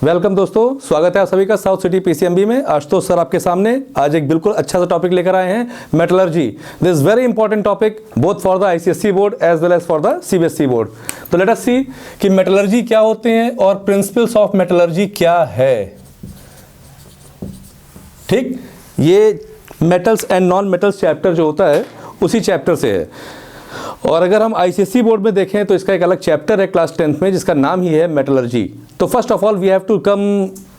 Welcome दोस्तों, स्वागत है आप सभी का साउथ सिटी पीसीएमबी में। आशुतोष सर आपके सामने आज एक बिल्कुल अच्छा सा टॉपिक लेकर आए हैं, metallurgy. This very important topic both for the ICSE board as well as for the CBSE board. तो लेट अस सी कि मेटलर्जी क्या होते हैं और प्रिंसिपल्स ऑफ मेटलर्जी क्या है। ठीक, ये metals and non metals chapter जो होता है उसी चैप्टर से है। और अगर हम आईसीएसई बोर्ड में देखें तो इसका एक अलग चैप्टर है क्लास 10th में जिसका नाम ही है मेटलर्जी। तो first of all we have to come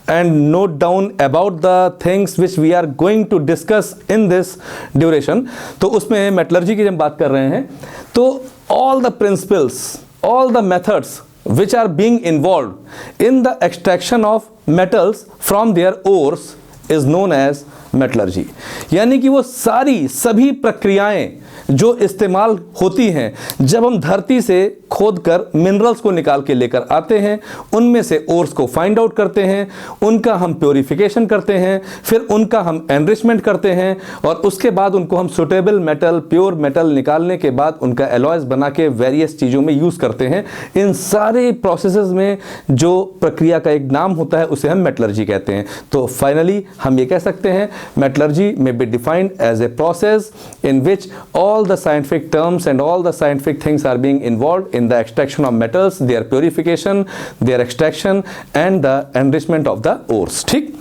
and note down about the things which we are going to discuss in this duration. तो उसमें मेटलर्जी की जब बात कर रहे हैं तो all the principles, all the methods which are being involved in the extraction of metals from their ores is known as metallurgy. यानी कि वो सभी प्रक्रियाएं जो इस्तेमाल होती हैं जब हम धरती से खोदकर मिनरल्स को निकाल के लेकर आते हैं, उनमें से ओर्स को फाइंड आउट करते हैं, उनका हम प्योरीफिकेशन करते हैं, फिर उनका हम एनरिचमेंट करते हैं और उसके बाद उनको हम सुटेबल मेटल, प्योर मेटल निकालने के बाद उनका एलॉयज बना के वेरियस चीज़ों में यूज़ करते हैं। इन सारे प्रोसेसेस में जो प्रक्रिया का एक नाम होता है उसे हम मेटलर्जी कहते हैं। तो फाइनली हम ये कह सकते हैं metallurgy may be defined as a process in which all the scientific terms and all the scientific things are being involved in the extraction of metals, their purification, their extraction and the enrichment of the ores। ठीक,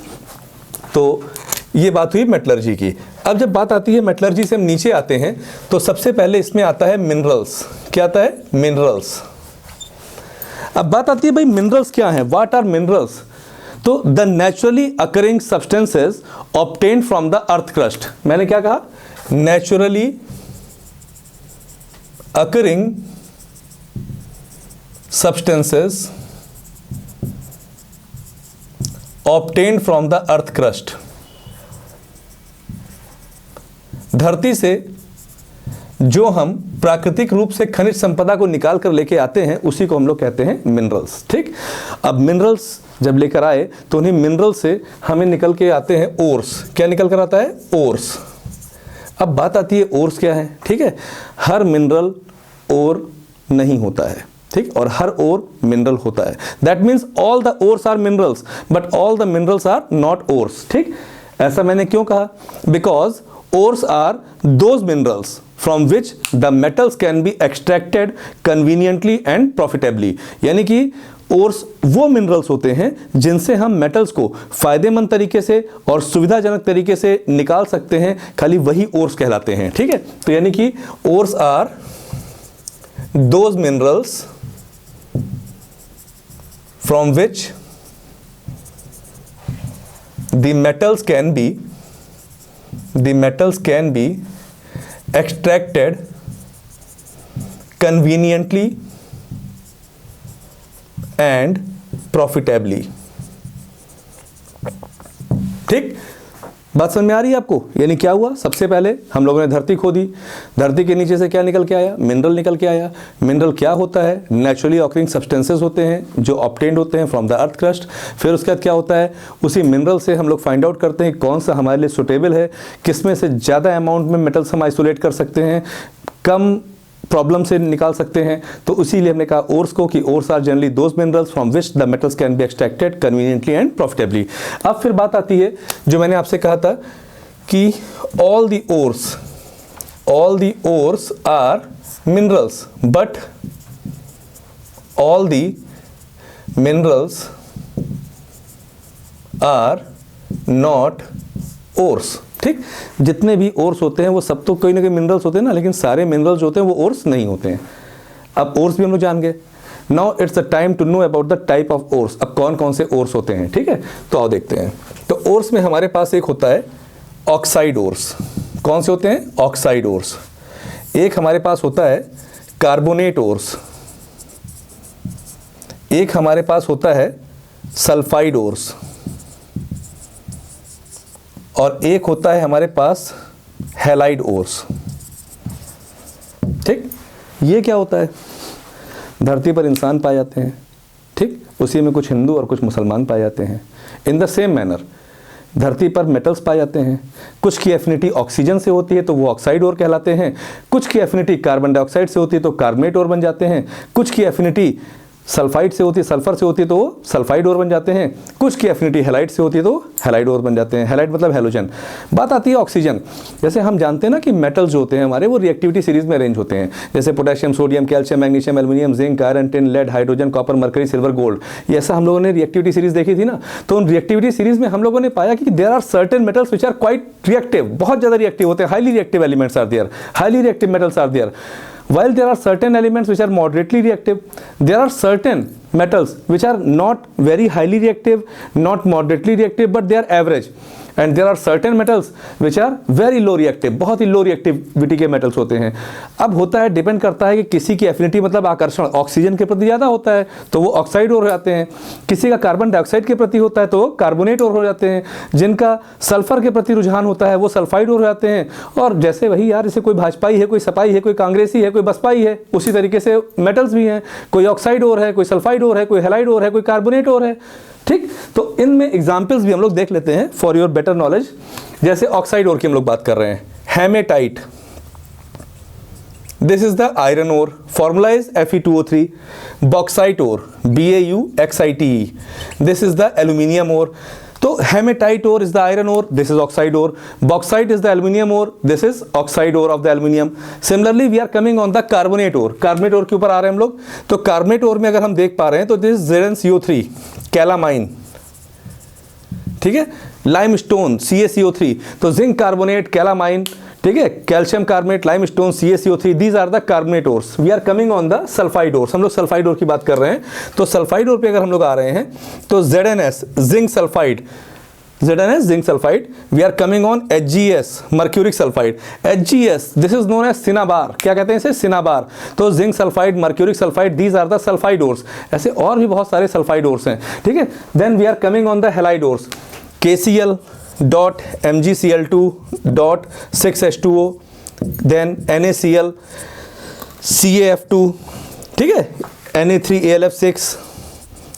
तो ये बात हुई metallurgy की। अब जब बात आती है मेटलर्जी से हम नीचे आते हैं तो सबसे पहले इसमें आता है मिनरल्स। क्या आता है? मिनरल्स। अब बात आती है भाई मिनरल्स क्या हैं, व्हाट आर मिनरल्स। तो the naturally occurring substances obtained from the earth crust. मैंने क्या कहा? Naturally occurring substances obtained from the earth crust. धरती से जो हम प्राकृतिक रूप से खनिज संपदा को निकाल कर लेके आते हैं उसी को हम लोग कहते हैं मिनरल्स। ठीक, अब मिनरल्स जब लेकर आए तो उन्हीं मिनरल से हमें निकल के आते हैं ओर्स। क्या निकल कर आता है? ओर्स। अब बात आती है ओर्स क्या है। ठीक है, हर मिनरल ओर नहीं होता है, ठीक, और हर ओर मिनरल होता है। That means all the ores are minerals but all the minerals are not ores. ठीक, ऐसा मैंने क्यों कहा? Because ores are those minerals from which the metals can be extracted conveniently and profitably। यानी कि ओर्स वो मिनरल्स होते हैं जिनसे हम मेटल्स को फायदेमंद तरीके से और सुविधाजनक तरीके से निकाल सकते हैं, खाली वही ओर्स कहलाते हैं। ठीक है, तो यानी कि ores are those minerals from which the metals can be extracted conveniently and profitably। ठीक, बात समझ में आ रही है आपको? यानी क्या हुआ? सबसे पहले हम लोगों ने धरती खोदी, धरती के नीचे से क्या निकल के आया? मिनरल निकल के आया। मिनरल क्या होता है? नेचुरली ऑकरिंग सब्सटेंसेस होते हैं जो ऑब्टेन्ड होते हैं फ्रॉम द अर्थ क्रस्ट। फिर उसके बाद क्या होता है? उसी मिनरल से हम लोग फाइंड आउट करते हैं कौन सा हमारे लिए सुटेबल है, किसमें से ज़्यादा अमाउंट में मेटल्स हम आइसोलेट कर सकते हैं, कम प्रॉब्लम से निकाल सकते हैं। तो उसीलिए हमने कहा ओर्स को कि ores are generally those minerals from which the metals can be extracted conveniently and profitably. अब फिर बात आती है जो मैंने आपसे कहा था कि all the ores are minerals but all the minerals are not ores. ठीक, जितने भी ओर्स होते हैं वो सब तो कोई ना कोई मिनरल्स होते हैं ना, लेकिन सारे मिनरल्स होते हैं वो ओर्स नहीं होते हैं। अब ओर्स भी हम लोग जान गए। Now it's the time to know about the type of ores. अब कौन कौन से ओर्स होते हैं, ठीक है, तो आओ देखते हैं। तो ओर्स में हमारे पास एक होता है ऑक्साइड ओर्स। कौन से होते हैं? Oxide ores. एक हमारे पास होता है कार्बोनेट ओर्स। एक हमारे पास होता है सल्फाइड ओर्स और एक होता है हमारे पास हैलाइड ओर्स। ठीक, ये क्या होता है? धरती पर इंसान पाए जाते हैं, ठीक, उसी में कुछ हिंदू और कुछ मुसलमान पाए जाते हैं। इन द सेम मैनर धरती पर मेटल्स पाए जाते हैं। कुछ की एफिनिटी ऑक्सीजन से होती है तो वो ऑक्साइड ओर कहलाते हैं, कुछ की एफिनिटी कार्बन डाइऑक्साइड से होती है तो कार्बोनेट ओर बन जाते हैं, कुछ की एफिनिटी सल्फाइड से होती है, सल्फर से होती है तो वो सल्फाइड और बन जाते हैं। कुछ की एफिनिटी हैलाइड से होती है तो हैलाइड और बन जाते हैं। हैलाइड मतलब हैलोजन। बात आती है ऑक्सीजन। जैसे हम जानते हैं ना कि मेटल्स जो होते हैं हमारे वो रिएक्टिविटी सीरीज में अरेंज होते हैं, जैसे potassium, sodium, calcium, magnesium, aluminium, zinc, iron, tin, lead, hydrogen, copper, mercury, silver, gold. ये ऐसा हम लोगों ने रिएक्टिविटी सीरीज देखी थी ना। तो उन रिएक्टिविटी सीरीज में हम लोगों ने पाया कि there are certain metals which are quite reactive, बहुत ज़्यादा रिएक्टिव होते हैं। Highly reactive elements are there, highly reactive metals are there. While there are certain elements which are moderately reactive, there are certain metals which are not very highly reactive, not moderately reactive, but they are average. And there are certain metals which are very low reactive, बहुत ही लो reactivity के metals होते हैं. अब होता है, depend करता है कि किसी की एफिनिटी मतलब आकर्षण ऑक्सीजन के प्रति ज़्यादा होता है तो वो ऑक्साइड और हो जाते हैं, किसी का कार्बन डाइऑक्साइड के प्रति होता है तो कार्बोनेट और हो जाते हैं, जिनका सल्फर के प्रति रुझान होता है वो सल्फाइड और हो जाते हैं. और जैसे वही यार, जैसे कोई भाजपाई है, कोई सपाई है, कोई कांग्रेसी है, कोई बसपाई है, उसी तरीके से मेटल्स भी हैं, कोई ऑक्साइड और है, कोई सल्फाइड और है, कोई हैलाइड और है, कोई कार्बोनेट और है. ठीक, तो इनमें एग्जाम्पल्स भी हम लोग देख लेते हैं फॉर योर बेटर नॉलेज. जैसे ऑक्साइड ओर की हम लोग बात कर रहे हैं, hematite, this is the iron ore, formula is Fe2O3. Bauxite ore, BaUxite, this is the aluminium ore. तो hematite ore is the iron ore, this is oxide ore. Bauxite is the aluminium ore, this is oxide ore of the aluminium. Similarly we are coming on the carbonate ore. Carbonate ore के ऊपर आ रहे हैं हम लोग. तो carbonate ओर में अगर हम देख पा रहे हैं तो दिस ZnCO3, कैलामाइन, ठीक है, लाइमस्टोन, CaCO3. तो जिंक कार्बोनेट, कैलामाइन, ठीक है, calcium carbonate, limestone, CaCO3, these are the carbonate ores. We are coming on the sulphide ores. हम लोग सल्फाइड ओर की बात कर रहे हैं. तो सल्फाइड ओर पे अगर हम लोग आ रहे हैं तो ZnS, zinc sulphide, ZnS zinc sulphide. We are coming on HgS, mercuric sulphide. HgS, this is known as cinnabar. क्या कहते हैं इसे? सिनाबार. तो zinc sulphide, mercuric sulphide, these are the sulphide ores. ऐसे और भी बहुत सारे सल्फाइड ओर्स हैं, ठीक है. Then we are coming on the halide ores. KCl dot MgCl2 dot 6H2O, then NaCl, CaF2, ठीक है, Na3AlF6.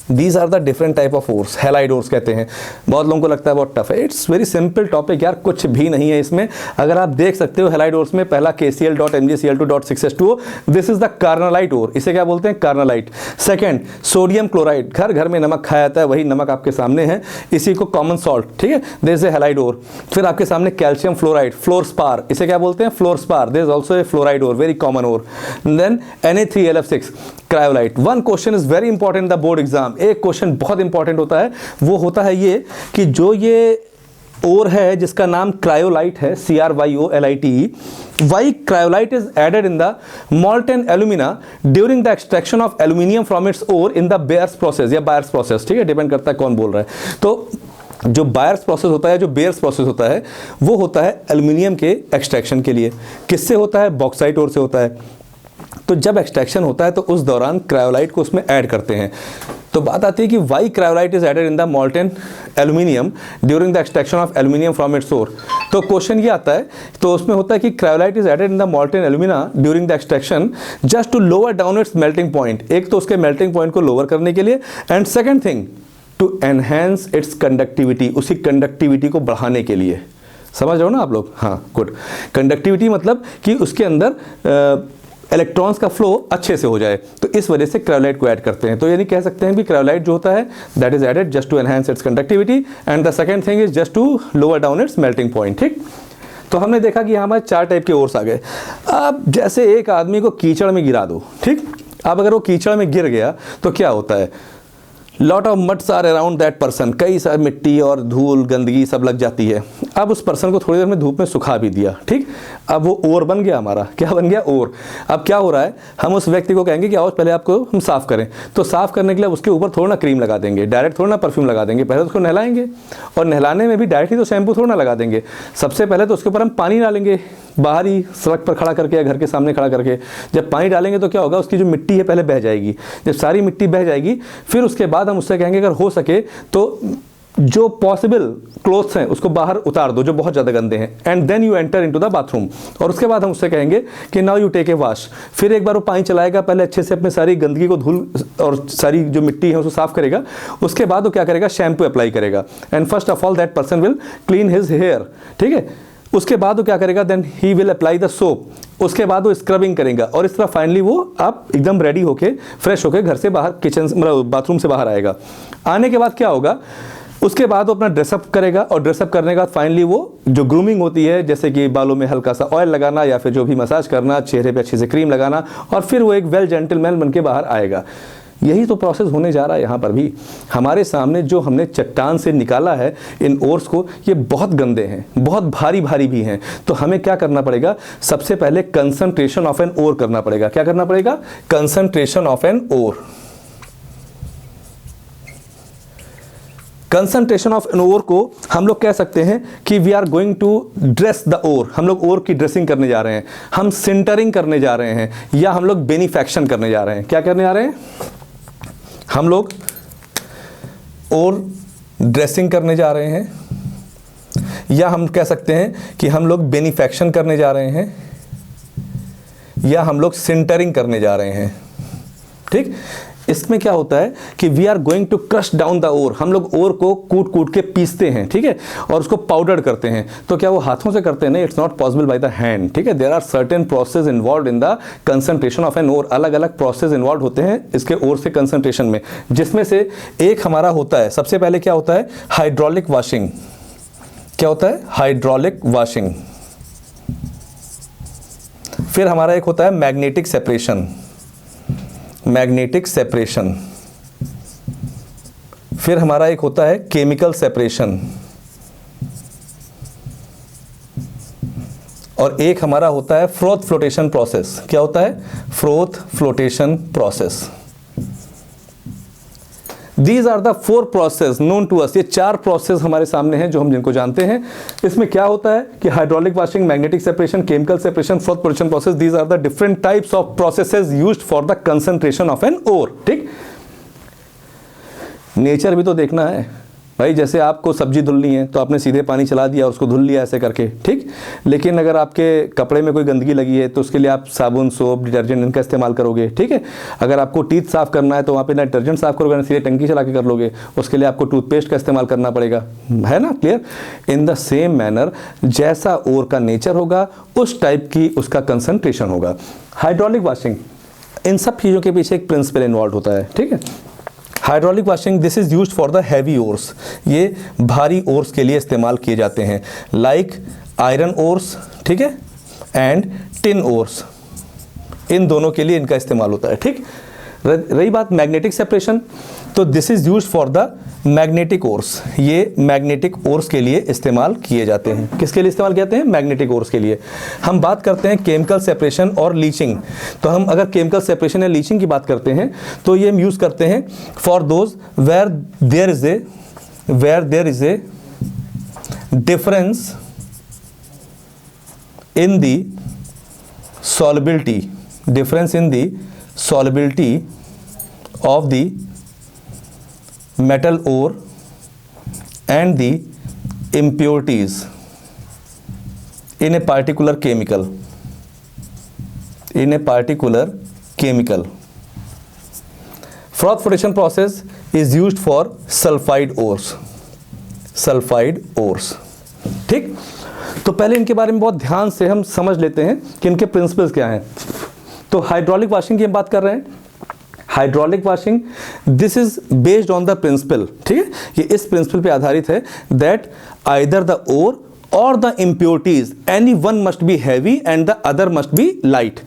These are the different type of ores, halide ores कहते हैं. बहुत लोगों को लगता है बहुत टफ है. इट्स वेरी सिंपल टॉपिक यार, कुछ भी नहीं है इसमें. अगर आप देख सकते हो हैलाइड ओर्स में पहला KCl dot MgCl2 dot 6H2O, this is the carnallite ore. इसे क्या बोलते हैं? कार्नालाइट. Second, sodium chloride. घर घर में नमक खाया जाता है, वही नमक आपके सामने है, इसी को कॉमन सॉल्ट, ठीक है, दिस इज हैलाइड ओर. फिर आपके सामने कैल्शियम फ्लोराइड, फ्लोरस्पार. इसे क्या बोलते हैं? Fluorspar. This is also a fluoride ore, very common ore. Then Na3AlF6, cryolite. One question is very important the board exam. एक क्वेश्चन बहुत इंपॉर्टेंट होता है, वो होता है ये कि जो ये ओर है जिसका नाम क्रायोलाइट है, CRYOLITE, why cryolite is added in the molten alumina during the extraction of aluminium from its ore in the Bayer's process या Bayer's process, ठीक है, डिपेंड करता है कौन बोल रहा है. तो जो बायर्स प्रोसेस होता है, जो बेयर्स प्रोसेस होता है, वो होता है एल्यूमिनियम के एक्सट्रैक्शन के लिए. किससे होता है? बॉक्साइट ओर से होता है. तो जब एक्सट्रैक्शन होता है तो उस दौरान क्रायोलाइट को उसमें ऐड करते हैं. तो बात आती है कि why cryolite is added in the molten aluminium during the extraction of aluminium from its ore. तो क्वेश्चन ये आता है, तो उसमें होता है कि cryolite is added in the molten alumina during the extraction just to lower down its melting point. एक तो उसके मेल्टिंग पॉइंट को लोअर करने के लिए, and second thing to enhance its conductivity, उसकी कंडक्टिविटी को बढ़ाने के लिए. समझ रहे हो ना आप लोग? हाँ, गुड. कंडक्टिविटी मतलब कि उसके अंदर इलेक्ट्रॉन्स का फ्लो अच्छे से हो जाए, तो इस वजह से क्रायोलाइट को ऐड करते हैं. तो यानी कह सकते हैं कि क्रायोलाइट जो होता है that is added just to enhance its conductivity, and the second thing is just to lower down its melting point. ठीक, तो हमने देखा कि यहाँ हमारे 4 टाइप के ओर्स आ गए. अब जैसे एक आदमी को कीचड़ में गिरा दो, ठीक, अब अगर वो कीचड़ में गिर गया तो क्या होता है? Lot of muds are around that person. कई सारी मिट्टी और धूल, गंदगी सब लग जाती है. अब उस पर्सन को थोड़ी देर में धूप में सुखा भी दिया, ठीक, अब वो ओर बन गया हमारा. क्या बन गया? ओर. अब क्या हो रहा है, हम उस व्यक्ति को कहेंगे कि आओ पहले आपको हम साफ़ करें. तो साफ़ करने के लिए उसके ऊपर थोड़ा ना क्रीम लगा देंगे, डायरेक्ट थोड़ा ना परफ्यूम लगा देंगे. पहले तो उसको नहलाएंगे, और नहलाने में भी डायरेक्टली तो शैम्पू थोड़ा ना लगा देंगे. सबसे पहले तो उसके ऊपर हम पानी डालेंगे, बाहर ही सड़क पर खड़ा करके या घर के सामने खड़ा करके. जब पानी डालेंगे तो क्या होगा, उसकी जो मिट्टी है पहले बह जाएगी. जब सारी मिट्टी बह जाएगी, फिर उसके बाद हम उससे कहेंगे अगर हो सके तो जो पॉसिबल क्लोथ्स हैं उसको बाहर उतार दो जो बहुत ज़्यादा गंदे हैं, and then you enter into the bathroom. और उसके बाद हम उससे कहेंगे कि now you take a wash. फिर एक बार वो पानी चलाएगा, पहले अच्छे से अपने सारी गंदगी को, धूल और सारी जो मिट्टी है उसको साफ करेगा. उसके बाद वो क्या करेगा? शैम्पू अप्लाई करेगा, and first of all that person will clean his hair. ठीक है, उसके बाद वो क्या करेगा, then he will apply the soap, उसके बाद वो स्क्रबिंग करेगा और इस तरह फाइनली वो आप एकदम रेडी होके फ्रेश होके घर से बाहर, किचन मतलब बाथरूम से बाहर आएगा। आने के बाद क्या होगा, उसके बाद वो अपना ड्रेसअप करेगा और ड्रेसअप करने के बाद फाइनली वो जो ग्रूमिंग होती है, जैसे कि बालों में हल्का सा ऑयल लगाना या फिर जो भी मसाज करना, चेहरे पे अच्छे से क्रीम लगाना, और फिर वो एक वेल जेंटलमैन बन के बाहर आएगा। यही तो प्रोसेस होने जा रहा है यहाँ पर भी। हमारे सामने जो हमने चट्टान से निकाला है इन ओर्स को, ये बहुत गंदे हैं, बहुत भारी भारी भी हैं। तो हमें क्या करना पड़ेगा, सबसे पहले कंसंट्रेशन ऑफ एन ओर करना पड़ेगा। क्या करना पड़ेगा, concentration of an ore. Concentration of an ore को हम लोग कह सकते हैं कि we are going to dress the ore. हम लोग ओर की ड्रेसिंग करने जा रहे हैं, हम सिंटरिंग करने जा रहे हैं, या हम लोग बेनिफेक्शन करने जा रहे हैं। क्या करने जा रहे हैं, हम लोग और ड्रेसिंग करने जा रहे हैं, या हम कह सकते हैं कि हम लोग बेनिफेक्शन करने जा रहे हैं, या हम लोग सिंटरिंग करने जा रहे हैं। ठीक, इसमें क्या होता है कि we are going to crush down the ore. हम लोग ओर को कूट कूट के पीसते हैं, ठीक है, और उसको पाउडर करते हैं। तो क्या वो हाथों से करते हैं? नहीं, it's not possible by the hand. ठीक है, there are certain process involve in the concentration of an ore. अलग अलग प्रोसेस इन्वॉल्व होते हैं इसके ओर से कंसंट्रेशन में, जिसमें से एक हमारा होता है, सबसे पहले क्या होता है, हाइड्रोलिक वॉशिंग। क्या होता है, हाइड्रोलिक वॉशिंग। फिर हमारा एक होता है मैग्नेटिक सेपरेशन, मैग्नेटिक सेपरेशन। फिर हमारा एक होता है केमिकल सेपरेशन, और एक हमारा होता है फ्रोथ फ्लोटेशन प्रोसेस। क्या होता है, froth flotation process. These are the 4 process known to us। ये 4 प्रोसेस हमारे सामने हैं जो हम जिनको जानते हैं। इसमें क्या होता है कि hydraulic washing, magnetic separation, chemical separation, froth flotation process, these are the different types of processes used for the concentration of an ore. ठीक, नेचर भी तो देखना है भाई। जैसे आपको सब्जी धुलनी है तो आपने सीधे पानी चला दिया और उसको धुल लिया ऐसे करके, ठीक। लेकिन अगर आपके कपड़े में कोई गंदगी लगी है तो उसके लिए आप साबुन, सोप, डिटर्जेंट इनका इस्तेमाल करोगे, ठीक है। अगर आपको टीथ साफ करना है तो वहाँ पे ना डिटर्जेंट साफ करोगे ना सीधे टंकी चला के कर लोगे, उसके लिए आपको टूथपेस्ट का इस्तेमाल करना पड़ेगा, है ना, clear. In the same manner जैसा ओर का नेचर होगा उस टाइप की उसका कंसंट्रेशन होगा। हाइड्रोलिक वॉशिंग, इन सब चीज़ों के पीछे एक प्रिंसिपल इन्वॉल्व होता है, ठीक है। Hydraulic washing, this is used for the heavy ores. ये भारी ओर्स के लिए इस्तेमाल किए जाते हैं, लाइक आयरन ओर्स, ठीक है, एंड टिन ओर्स। इन दोनों के लिए इनका इस्तेमाल होता है, ठीक। रही बात मैग्नेटिक सेपरेशन, तो this is used for the magnetic ores. ये मैग्नेटिक ओर्स के लिए इस्तेमाल किए जाते हैं। किसके लिए इस्तेमाल किए जाते हैं? मैग्नेटिक ओर्स के लिए। हम बात करते हैं केमिकल सेपरेशन और लीचिंग। तो हम अगर केमिकल सेपरेशन या लीचिंग की बात करते हैं तो ये हम यूज़ करते हैं for those where there is a difference in the solubility of the metal ore and the impurities in a particular chemical. Froth flotation process is used for sulfide ores. ठीक, तो पहले इनके बारे में बहुत ध्यान से हम समझ लेते हैं कि इनके प्रिंसिपल्स क्या हैं। तो हाइड्रोलिक वॉशिंग की हम बात कर रहे हैं। Hydraulic washing, this is based on the principle, ठीक है, ये इस प्रिंसिपल पे आधारित है दैट आइदर द ओर और the impurities any one must B heavy and the other must B light.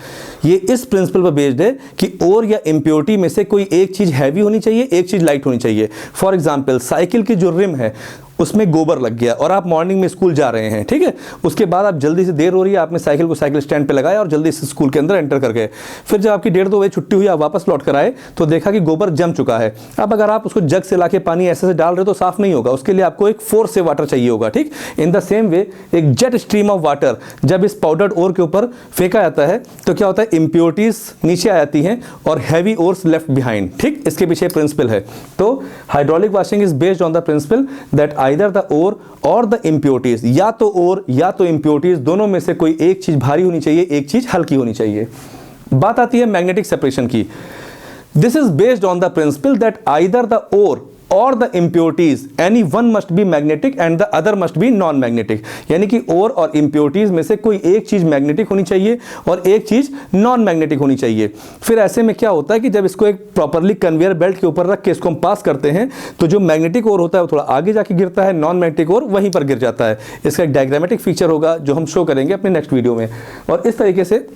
ये इस प्रिंसिपल पर बेस्ड है कि ओर या इम्प्योरिटी में से कोई एक चीज हैवी होनी चाहिए, एक चीज लाइट होनी चाहिए। फॉर एग्जाम्पल, साइकिल की जो रिम है उसमें गोबर लग गया और आप मॉर्निंग में स्कूल जा रहे हैं, ठीक है। उसके बाद आप जल्दी से, देर हो रही है, आपने साइकिल को साइकिल स्टैंड पे लगाया और जल्दी से स्कूल के अंदर एंटर कर गए। फिर जब आपकी 1:30-2 बजे छुट्टी हुई, आप वापस लौट कर आए तो देखा कि गोबर जम चुका है। अब अगर आप उसको जग से लाके पानी ऐसे से डाल रहे तो साफ नहीं होगा, उसके लिए आपको एक फोर्स से वाटर चाहिए होगा, ठीक। इन द सेम वे एक जेट स्ट्रीम ऑफ वाटर जब इस पाउडर्ड ओर के ऊपर फेंका जाता है तो क्या होता है, इंप्योरिटीज नीचे आ जाती हैं और हैवी ओर्स लेफ्ट बिहाइंड, ठीक। इसके पीछे प्रिंसिपल है। तो hydraulic washing is based on the principle that either the ore और द इम्प्योरिटीज, या तो ओर या तो इम्प्योरिटीज, दोनों में से कोई एक चीज भारी होनी चाहिए, एक चीज हल्की होनी चाहिए। बात आती है मैग्नेटिक सेपरेशन की। This is based on the principle that either the ore और the impurities any one must be magnetic and the other must be non magnetic. यानी कि ओर और इम्प्योरिटीज में से कोई एक चीज मैग्नेटिक होनी चाहिए और एक चीज नॉन मैग्नेटिक होनी चाहिए। फिर ऐसे में क्या होता है कि जब इसको एक प्रॉपरली कन्वेयर बेल्ट के ऊपर रख के इसको हम पास करते हैं तो जो मैग्नेटिक ओर होता है वो थोड़ा आगे जाके गिरता है, नॉन मैग्नेटिक ओर वहीं पर गिर जाता है। इसका एक डायग्रामेटिक फीचर होगा जो हम शो करेंगे अपने नेक्स्ट वीडियो में, और इस तरीके से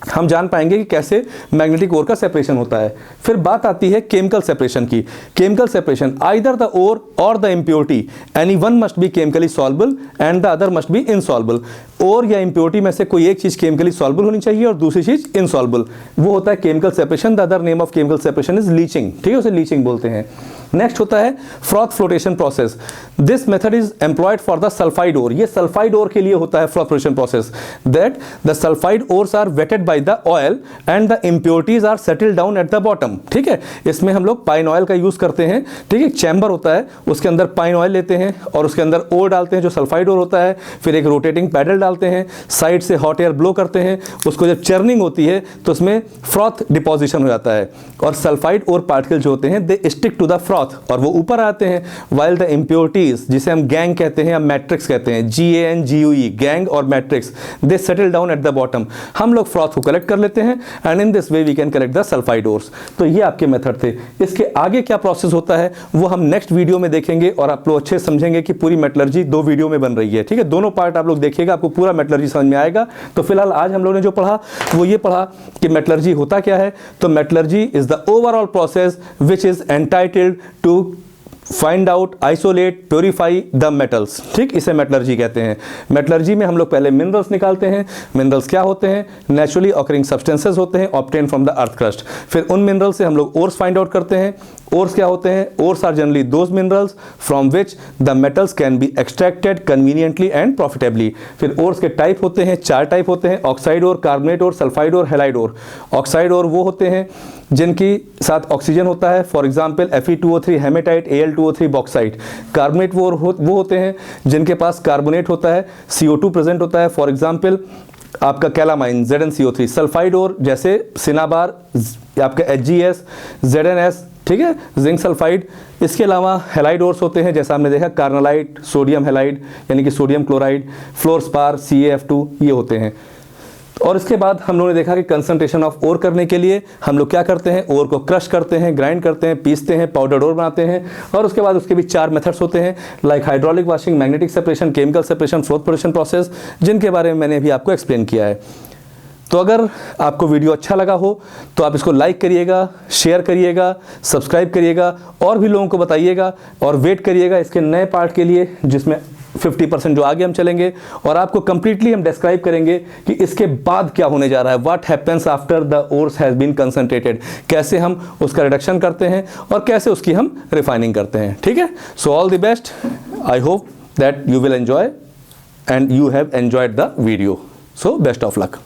हम जान पाएंगे कि कैसे मैग्नेटिक ओर का सेपरेशन होता है। फिर बात आती है केमिकल सेपरेशन की। Chemical separation, either the ore और the impurity any one must be chemically soluble and the other must be insoluble. Ore या इम्प्योरिटी में से कोई एक चीज केमिकली सॉल्युबल होनी चाहिए और दूसरी चीज इनसॉल्युबल, वो होता है chemical separation. The other name of chemical separation is leaching, ठीक है, उसे लीचिंग बोलते हैं। नेक्स्ट होता है froth flotation process. This method is employed for the sulphide ore. ये सल्फाइड ओर के लिए होता है froth flotation process, that the sulphide ores are wetted by the oil and the impurities are settle down at the bottom. ठीक है, इसमें हम लोग पाइन ऑयल का यूज करते हैं। ठीक है, चैम्बर होता है, उसके अंदर पाइन ऑयल लेते हैं और उसके अंदर ओर डालते हैं जो सल्फाइड ओर होता है, फिर एक रोटेटिंग पैडल डालते हैं, साइड से हॉट एयर ब्लो करते हैं, उसको जब चर्निंग होती है तो उसमें फ्रॉथ डिपोजिशन हो जाता है और सल्फाइड ओर पार्टिकल जो होते हैं they stick to the froth और वो ऊपर आते हैं, वाइल द इम्प्योरिटीज जिसे हम गैंग कहते हैं या मैट्रिक्स कहते हैं, GANGUE, गैंग और matrix, they settle down at the bottom. हम लोग फ्रॉथ को कलेक्ट कर लेते हैं and in this way we can collect the sulphide ores. तो ये आपके मेथड थे। इसके आगे क्या प्रोसेस होता है वो हम नेक्स्ट वीडियो में देखेंगे और आप लोग अच्छे समझेंगे कि पूरी मेटलर्जी 2 वीडियो में बन रही है। ठीक है, दोनों पार्ट आप लोग देखिएगा, आपको पूरा मेटलर्जी समझ में आएगा। तो फिलहाल आज हम लोगों ने जो पढ़ा वो ये पढ़ा कि मेटलर्जी होता क्या है। तो metallurgy is the overall process which is entitled to find out, isolate, purify the metals. ठीक, इसे मेटलर्जी कहते हैं। मेटलर्जी में हम लोग पहले मिनरल्स निकालते हैं। मिनरल्स क्या होते हैं? नेचुरली ऑकरिंग सब्सटेंसेस होते हैं obtain from the earth crust. फिर उन मिनरल से हम लोग ओर्स फाइंड आउट करते हैं। ओर्स क्या होते हैं? Ores are generally those minerals from which the metals can be extracted conveniently and profitably. फिर ओर्स के टाइप होते हैं, 4 टाइप होते हैं, oxide ore, carbonate ore, sulphide ore, halide ore. Oxide ore वो होते हैं जिनकी साथ ऑक्सीजन होता है, for example Fe2O3 hematite, Al2O3 bauxite. Carbonate वो होते हैं जिनके पास कार्बोनेट होता है, CO2 प्रेजेंट होता है, फॉर एग्जांपल आपका कैलामाइन ZnCO3। सल्फाइड ओर जैसे सिनाबार, आपका HgS, ZnS, ठीक है, जिंक सल्फाइड। इसके अलावा हैलाइड ओर्स होते हैं जैसा हमने देखा, कार्नालाइट, सोडियम हैलाइड यानी कि सोडियम क्लोराइड, फ्लोरस्पार, CaF2, ये होते हैं। और इसके बाद हम लोगों ने देखा कि कंसंट्रेशन ऑफ ओर करने के लिए हम लोग क्या करते हैं? ओर को क्रश करते हैं, ग्राइंड करते हैं, पीसते हैं, पाउडर ओर बनाते हैं। और उसके बाद उसके भी 4 मेथड्स होते हैं, like hydraulic washing, magnetic separation, chemical separation, froth production process, जिनके बारे में मैंने अभी आपको एक्सप्लेन किया है। तो अगर आपको वीडियो अच्छा लगा हो तो आप इसको लाइक करिएगा, शेयर करिएगा, सब्सक्राइब करिएगा और भी लोगों को बताइएगा और वेट करिएगा इसके नए पार्ट के लिए जिसमें 50% जो आगे हम चलेंगे और आपको कंप्लीटली हम डिस्क्राइब करेंगे कि इसके बाद क्या होने जा रहा है, what happens after the ores has been concentrated, कैसे हम उसका रिडक्शन करते हैं और कैसे उसकी हम रिफाइनिंग करते हैं। ठीक है, so all the best, I hope that you will enjoy and you have enjoyed the video, so best of luck.